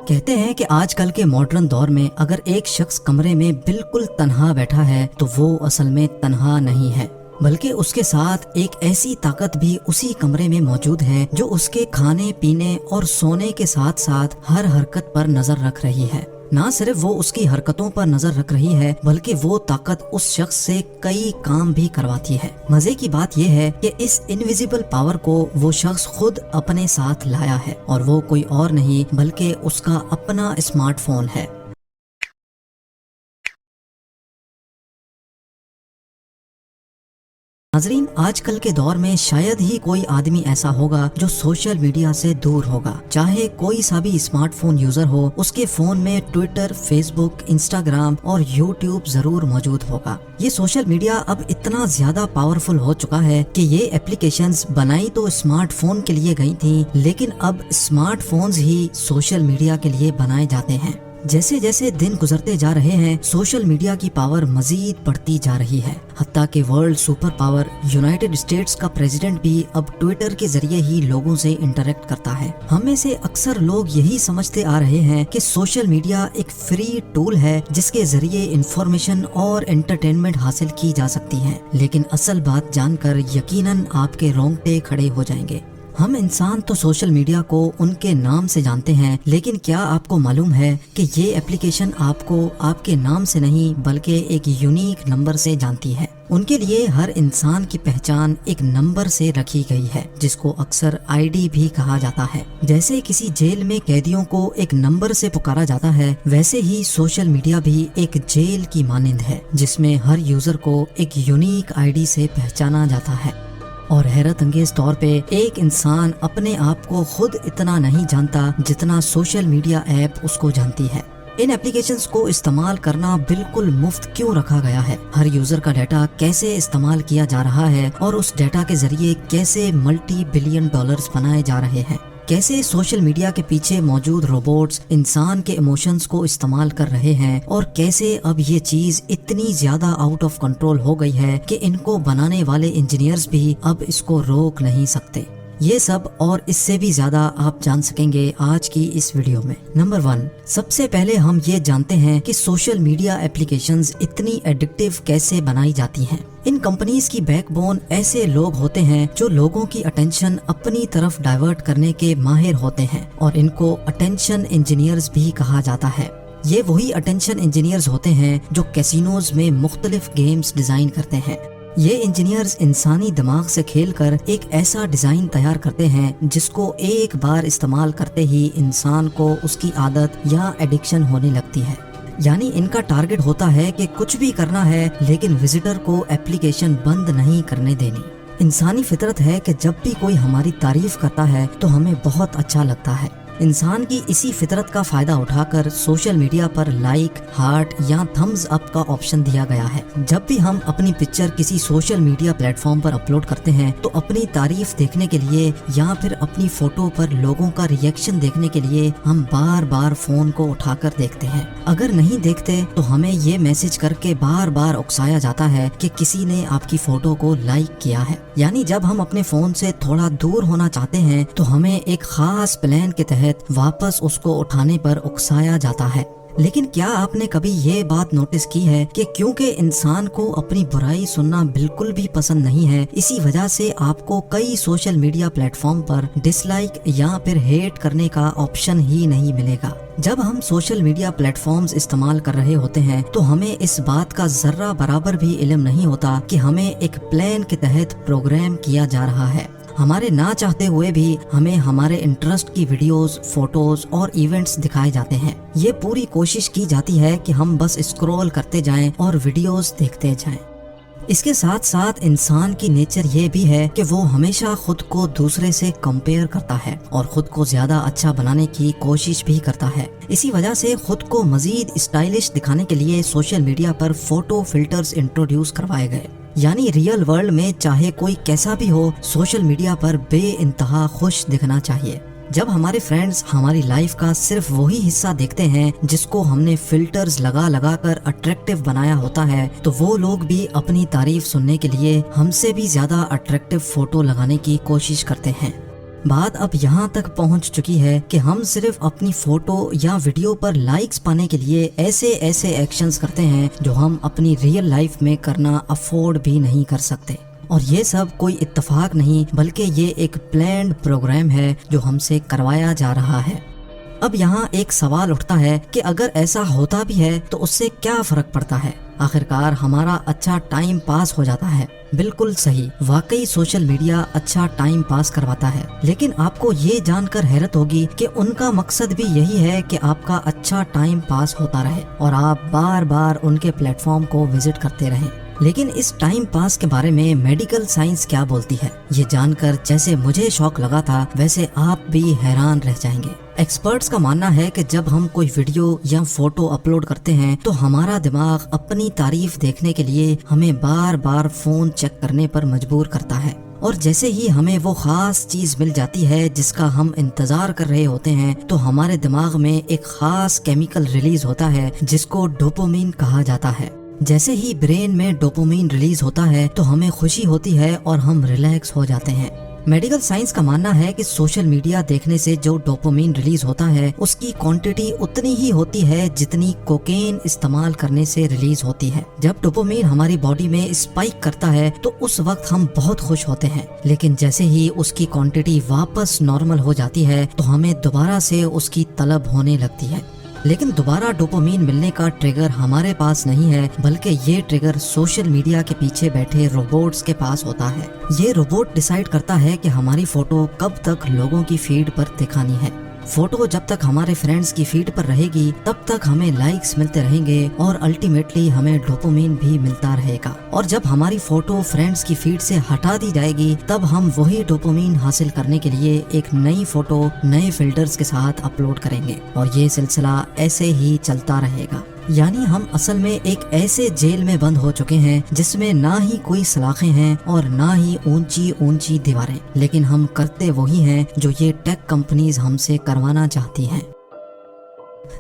کہتے ہیں کہ آج کل کے ماڈرن دور میں اگر ایک شخص کمرے میں بالکل تنہا بیٹھا ہے تو وہ اصل میں تنہا نہیں ہے، بلکہ اس کے ساتھ ایک ایسی طاقت بھی اسی کمرے میں موجود ہے جو اس کے کھانے پینے اور سونے کے ساتھ ساتھ ہر حرکت پر نظر رکھ رہی ہے۔ نہ صرف وہ اس کی حرکتوں پر نظر رکھ رہی ہے بلکہ وہ طاقت اس شخص سے کئی کام بھی کرواتی ہے۔ مزے کی بات یہ ہے کہ اس انویزیبل پاور کو وہ شخص خود اپنے ساتھ لایا ہے، اور وہ کوئی اور نہیں بلکہ اس کا اپنا اسمارٹ فون ہے۔ ناظرین، آج کل کے دور میں شاید ہی کوئی آدمی ایسا ہوگا جو سوشل میڈیا سے دور ہوگا۔ چاہے کوئی سا بھی اسمارٹ فون یوزر ہو، اس کے فون میں ٹویٹر، فیس بک، انسٹاگرام اور یوٹیوب ضرور موجود ہوگا۔ یہ سوشل میڈیا اب اتنا زیادہ پاورفل ہو چکا ہے کہ یہ ایپلیکیشنز بنائی تو اسمارٹ فون کے لیے گئی تھیں، لیکن اب اسمارٹ فونز ہی سوشل میڈیا کے لیے بنائے جاتے ہیں۔ جیسے جیسے دن گزرتے جا رہے ہیں، سوشل میڈیا کی پاور مزید بڑھتی جا رہی ہے، حتیٰ کہ world super power United States کا پریزیڈنٹ بھی اب ٹویٹر کے ذریعے ہی لوگوں سے انٹریکٹ کرتا ہے۔ ہم میں سے اکثر لوگ یہی سمجھتے آ رہے ہیں کہ سوشل میڈیا ایک فری ٹول ہے جس کے ذریعے انفارمیشن اور انٹرٹینمنٹ حاصل کی جا سکتی ہے، لیکن اصل بات جان کر یقیناً آپ کے رونگٹے کھڑے ہو جائیں گے۔ ہم انسان تو سوشل میڈیا کو ان کے نام سے جانتے ہیں، لیکن کیا آپ کو معلوم ہے کہ یہ ایپلیکیشن آپ کو آپ کے نام سے نہیں بلکہ ایک یونیک نمبر سے جانتی ہے؟ ان کے لیے ہر انسان کی پہچان ایک نمبر سے رکھی گئی ہے جس کو اکثر آئی ڈی بھی کہا جاتا ہے۔ جیسے کسی جیل میں قیدیوں کو ایک نمبر سے پکارا جاتا ہے، ویسے ہی سوشل میڈیا بھی ایک جیل کی مانند ہے جس میں ہر یوزر کو ایک یونیک آئی ڈی سے پہچانا جاتا ہے۔ اور حیرت انگیز طور پہ ایک انسان اپنے آپ کو خود اتنا نہیں جانتا جتنا سوشل میڈیا ایپ اس کو جانتی ہے۔ ان اپلیکیشنز کو استعمال کرنا بالکل مفت کیوں رکھا گیا ہے؟ ہر یوزر کا ڈیٹا کیسے استعمال کیا جا رہا ہے اور اس ڈیٹا کے ذریعے کیسے ملٹی بلین ڈالرز بنائے جا رہے ہیں؟ کیسے سوشل میڈیا کے پیچھے موجود روبوٹس انسان کے ایموشنز کو استعمال کر رہے ہیں، اور کیسے اب یہ چیز اتنی زیادہ آؤٹ آف کنٹرول ہو گئی ہے کہ ان کو بنانے والے انجینئرز بھی اب اس کو روک نہیں سکتے۔ یہ سب اور اس سے بھی زیادہ آپ جان سکیں گے آج کی اس ویڈیو میں۔ نمبر 1، سب سے پہلے ہم یہ جانتے ہیں کہ سوشل میڈیا ایپلیکیشنز اتنی ایڈکٹیو کیسے بنائی جاتی ہیں۔ ان کمپنیز کی بیک بون ایسے لوگ ہوتے ہیں جو لوگوں کی اٹینشن اپنی طرف ڈائیورٹ کرنے کے ماہر ہوتے ہیں، اور ان کو اٹینشن انجینئرز بھی کہا جاتا ہے۔ یہ وہی اٹینشن انجینئرز ہوتے ہیں جو کیسینوز میں مختلف گیمز ڈیزائن کرتے ہیں۔ یہ انجینئرز انسانی دماغ سے کھیل کر ایک ایسا ڈیزائن تیار کرتے ہیں جس کو ایک بار استعمال کرتے ہی انسان کو اس کی عادت یا ایڈکشن ہونے لگتی ہے۔ یعنی ان کا ٹارگٹ ہوتا ہے کہ کچھ بھی کرنا ہے لیکن وزٹر کو ایپلیکیشن بند نہیں کرنے دینی۔ انسانی فطرت ہے کہ جب بھی کوئی ہماری تعریف کرتا ہے تو ہمیں بہت اچھا لگتا ہے۔ انسان کی اسی فطرت کا فائدہ اٹھا کر سوشل میڈیا پر لائک، ہارٹ یا تھمز اپ کا آپشن دیا گیا ہے۔ جب بھی ہم اپنی پکچر کسی سوشل میڈیا پلیٹ فارم پر اپلوڈ کرتے ہیں تو اپنی تعریف دیکھنے کے لیے یا پھر اپنی فوٹو پر لوگوں کا ریئیکشن دیکھنے کے لیے ہم بار بار فون کو اٹھا کر دیکھتے ہیں۔ اگر نہیں دیکھتے تو ہمیں یہ میسج کر کے بار بار اکسایا جاتا ہے کہ کسی نے آپ کی فوٹو کو لائک کیا ہے۔ یعنی جب ہم اپنے فون سے تھوڑا دور ہونا چاہتے ہیں تو ہمیں ایک خاص پلان کے تحت واپس اس کو اٹھانے پر اکسایا جاتا ہے۔ لیکن کیا آپ نے کبھی یہ بات نوٹس کی ہے کہ کیونکہ انسان کو اپنی برائی سننا بالکل بھی پسند نہیں ہے، اسی وجہ سے آپ کو کئی سوشل میڈیا پلیٹ فارم پر ڈس لائک یا پھر ہیٹ کرنے کا آپشن ہی نہیں ملے گا۔ جب ہم سوشل میڈیا پلیٹ فارمز استعمال کر رہے ہوتے ہیں تو ہمیں اس بات کا ذرہ برابر بھی علم نہیں ہوتا کہ ہمیں ایک پلان کے تحت پروگرام کیا جا رہا ہے۔ ہمارے نہ چاہتے ہوئے بھی ہمیں ہمارے انٹرسٹ کی ویڈیوز، فوٹوز اور ایونٹس دکھائے جاتے ہیں۔ یہ پوری کوشش کی جاتی ہے کہ ہم بس اسکرول کرتے جائیں اور ویڈیوز دیکھتے جائیں۔ اس کے ساتھ ساتھ انسان کی نیچر یہ بھی ہے کہ وہ ہمیشہ خود کو دوسرے سے کمپیئر کرتا ہے اور خود کو زیادہ اچھا بنانے کی کوشش بھی کرتا ہے۔ اسی وجہ سے خود کو مزید اسٹائلش دکھانے کے لیے سوشل میڈیا پر فوٹو فلٹرز انٹروڈیوس کروائے گئے۔ یعنی ریئل ورلڈ میں چاہے کوئی کیسا بھی ہو، سوشل میڈیا پر بے انتہا خوش دکھنا چاہیے۔ جب ہمارے فرینڈز ہماری لائف کا صرف وہی حصہ دیکھتے ہیں جس کو ہم نے فلٹرز لگا لگا کر اٹریکٹیو بنایا ہوتا ہے، تو وہ لوگ بھی اپنی تعریف سننے کے لیے ہم سے بھی زیادہ اٹریکٹیو فوٹو لگانے کی کوشش کرتے ہیں۔ بات اب یہاں تک پہنچ چکی ہے کہ ہم صرف اپنی فوٹو یا ویڈیو پر لائکس پانے کے لیے ایسے ایکشنز کرتے ہیں جو ہم اپنی ریئل لائف میں کرنا افورڈ بھی نہیں کر سکتے، اور یہ سب کوئی اتفاق نہیں بلکہ یہ ایک پلانڈ پروگرام ہے جو ہم سے کروایا جا رہا ہے۔ اب یہاں ایک سوال اٹھتا ہے کہ اگر ایسا ہوتا بھی ہے تو اس سے کیا فرق پڑتا ہے؟ آخرکار ہمارا اچھا ٹائم پاس ہو جاتا ہے۔ بالکل صحیح، واقعی سوشل میڈیا اچھا ٹائم پاس کرواتا ہے، لیکن آپ کو یہ جان کر حیرت ہوگی کہ ان کا مقصد بھی یہی ہے کہ آپ کا اچھا ٹائم پاس ہوتا رہے اور آپ بار بار ان کے پلیٹ فارم کو وزٹ کرتے رہیں۔ لیکن اس ٹائم پاس کے بارے میں میڈیکل سائنس کیا بولتی ہے، یہ جان کر جیسے مجھے شوق لگا تھا ویسے آپ بھی حیران رہ جائیں گے۔ ایکسپرٹس کا ماننا ہے کہ جب ہم کوئی ویڈیو یا فوٹو اپلوڈ کرتے ہیں تو ہمارا دماغ اپنی تعریف دیکھنے کے لیے ہمیں بار بار فون چیک کرنے پر مجبور کرتا ہے، اور جیسے ہی ہمیں وہ خاص چیز مل جاتی ہے جس کا ہم انتظار کر رہے ہوتے ہیں تو ہمارے دماغ میں ایک خاص کیمیکل ریلیز ہوتا ہے جس کو ڈوپامین کہا جاتا ہے۔ جیسے ہی برین میں ڈوپامین ریلیز ہوتا ہے تو ہمیں خوشی ہوتی ہے اور ہم ریلیکس ہو جاتے ہیں۔ میڈیکل سائنس کا ماننا ہے کہ سوشل میڈیا دیکھنے سے جو ڈوپامین ریلیز ہوتا ہے اس کی کوانٹٹی اتنی ہی ہوتی ہے جتنی کوکین استعمال کرنے سے ریلیز ہوتی ہے۔ جب ڈوپامین ہماری باڈی میں اسپائک کرتا ہے تو اس وقت ہم بہت خوش ہوتے ہیں، لیکن جیسے ہی اس کی کوانٹٹی واپس نارمل ہو جاتی ہے تو ہمیں دوبارہ سے اس کی طلب ہونے لگتی ہے۔ لیکن دوبارہ ڈوپامین ملنے کا ٹریگر ہمارے پاس نہیں ہے، بلکہ یہ ٹریگر سوشل میڈیا کے پیچھے بیٹھے روبوٹس کے پاس ہوتا ہے۔ یہ روبوٹ ڈیسائیڈ کرتا ہے کہ ہماری فوٹو کب تک لوگوں کی فیڈ پر دکھانی ہے۔ فوٹو جب تک ہمارے فرینڈز کی فیڈ پر رہے گی تب تک ہمیں لائکس ملتے رہیں گے اور الٹیمیٹلی ہمیں ڈوپامین بھی ملتا رہے گا، اور جب ہماری فوٹو فرینڈز کی فیڈ سے ہٹا دی جائے گی تب ہم وہی ڈوپامین حاصل کرنے کے لیے ایک نئی فوٹو نئے فلٹرز کے ساتھ اپلوڈ کریں گے، اور یہ سلسلہ ایسے ہی چلتا رہے گا۔ یعنی ہم اصل میں ایک ایسے جیل میں بند ہو چکے ہیں جس میں نہ ہی کوئی سلاخیں ہیں اور نہ ہی اونچی دیواریں، لیکن ہم کرتے وہی ہیں جو یہ ٹیک کمپنیز ہم سے کروانا چاہتی ہیں۔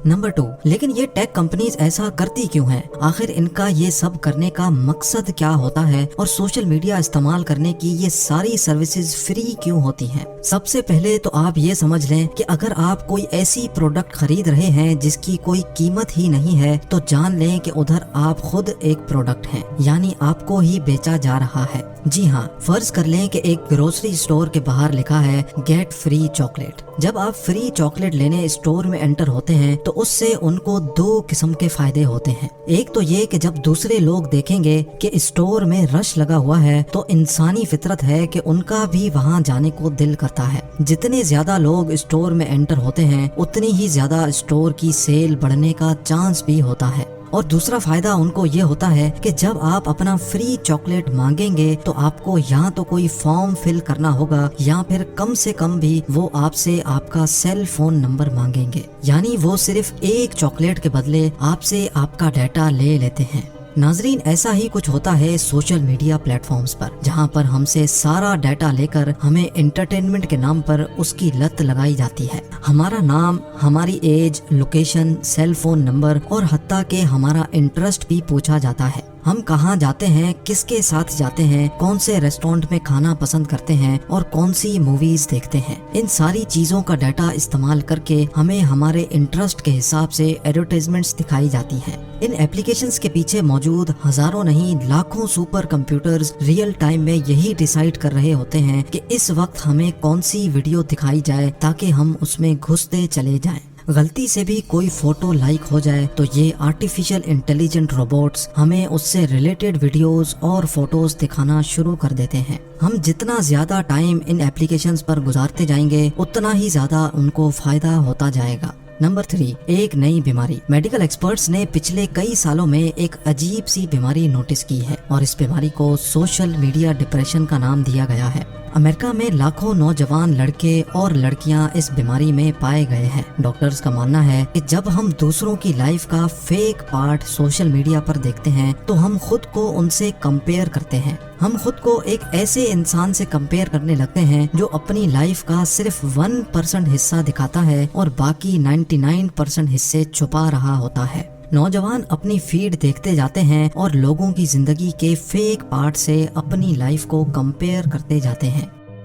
نمبر 2، لیکن یہ ٹیک کمپنیز ایسا کرتی کیوں ہیں؟ آخر ان کا یہ سب کرنے کا مقصد کیا ہوتا ہے، اور سوشل میڈیا استعمال کرنے کی یہ ساری سروسز فری کیوں ہوتی ہیں؟ سب سے پہلے تو آپ یہ سمجھ لیں کہ اگر آپ کوئی ایسی پروڈکٹ خرید رہے ہیں جس کی کوئی قیمت ہی نہیں ہے تو جان لیں کہ ادھر آپ خود ایک پروڈکٹ ہیں، یعنی آپ کو ہی بیچا جا رہا ہے۔ جی ہاں، فرض کر لیں کہ ایک گروسری اسٹور کے باہر لکھا ہے گیٹ فری چاکلیٹ۔ جب آپ فری چاکلیٹ لینے اسٹور میں انٹر ہوتے ہیں تو اس سے ان کو 2 قسم کے فائدے ہوتے ہیں۔ ایک تو یہ کہ جب دوسرے لوگ دیکھیں گے کہ اسٹور میں رش لگا ہوا ہے تو انسانی فطرت ہے کہ ان کا بھی وہاں جانے کو دل کرتا ہے۔ جتنے زیادہ لوگ اسٹور میں انٹر ہوتے ہیں اتنی ہی زیادہ اسٹور کی سیل بڑھنے کا چانس بھی ہوتا ہے۔ اور دوسرا فائدہ ان کو یہ ہوتا ہے کہ جب آپ اپنا فری چاکلیٹ مانگیں گے تو آپ کو یا تو کوئی فارم فل کرنا ہوگا یا پھر کم سے کم بھی وہ آپ سے آپ کا سیل فون نمبر مانگیں گے، یعنی وہ صرف ایک چاکلیٹ کے بدلے آپ سے آپ کا ڈیٹا لے لیتے ہیں۔ ناظرین، ایسا ہی کچھ ہوتا ہے سوشل میڈیا پلیٹ فارمز پر، جہاں پر ہم سے سارا ڈیٹا لے کر ہمیں انٹرٹینمنٹ کے نام پر اس کی لت لگائی جاتی ہے۔ ہمارا نام، ہماری age, location, cell phone number اور حتیٰ کہ ہمارا انٹرسٹ بھی پوچھا جاتا ہے۔ ہم کہاں جاتے ہیں، کس کے ساتھ جاتے ہیں، کون سے ریسٹورینٹ میں کھانا پسند کرتے ہیں اور کون سی موویز دیکھتے ہیں، ان ساری چیزوں کا ڈیٹا استعمال کر کے ہمیں ہمارے انٹرسٹ کے حساب سے ایڈورٹائزمنٹس دکھائی جاتی ہیں۔ ان ایپلیکیشنز کے پیچھے موجود ہزاروں نہیں لاکھوں سپر کمپیوٹرز ریئل ٹائم میں یہی ڈیسائیڈ کر رہے ہوتے ہیں کہ اس وقت ہمیں کون سی ویڈیو دکھائی جائے تاکہ ہم اس میں گھستے چلے جائیں۔ غلطی سے بھی کوئی فوٹو لائک ہو جائے تو یہ آرٹیفیشل انٹیلیجنٹ روبوٹس ہمیں اس سے ریلیٹڈ ویڈیوز اور فوٹوز دکھانا شروع کر دیتے ہیں۔ ہم جتنا زیادہ ٹائم ان ایپلیکیشنز پر گزارتے جائیں گے اتنا ہی زیادہ ان کو فائدہ ہوتا جائے گا۔ نمبر 3، ایک نئی بیماری۔ میڈیکل ایکسپرٹس نے پچھلے کئی سالوں میں ایک عجیب سی بیماری نوٹس کی ہے اور اس بیماری کو سوشل میڈیا ڈپریشن کا نام دیا گیا ہے۔ امریکہ میں لاکھوں نوجوان لڑکے اور لڑکیاں اس بیماری میں پائے گئے ہیں۔ ڈاکٹرز کا ماننا ہے کہ جب ہم دوسروں کی لائف کا فیک پارٹ سوشل میڈیا پر دیکھتے ہیں تو ہم خود کو ان سے کمپیئر کرتے ہیں۔ ہم خود کو ایک ایسے انسان سے کمپیئر کرنے لگتے ہیں جو اپنی لائف کا صرف 1% حصہ دکھاتا ہے اور باقی 99% حصے چھپا رہا ہوتا ہے۔ نوجوان اپنی فیڈ دیکھتے جاتے ہیں اور لوگوں کی زندگی کے فیک پارٹ سے اپنی لائف کو کمپیئر کرتے جاتے ہیں۔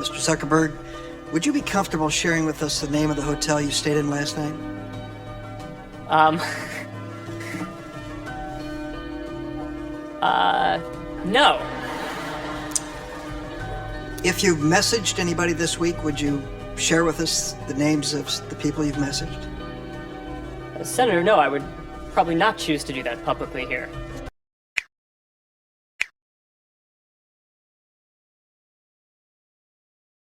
Mr. Zuckerberg, would you be comfortable sharing with us the name of the hotel you stayed in last night? No. If you've messaged anybody this week, would you share with us the names of the people you've messaged? Senator, no, I would probably not choose to do that publicly here.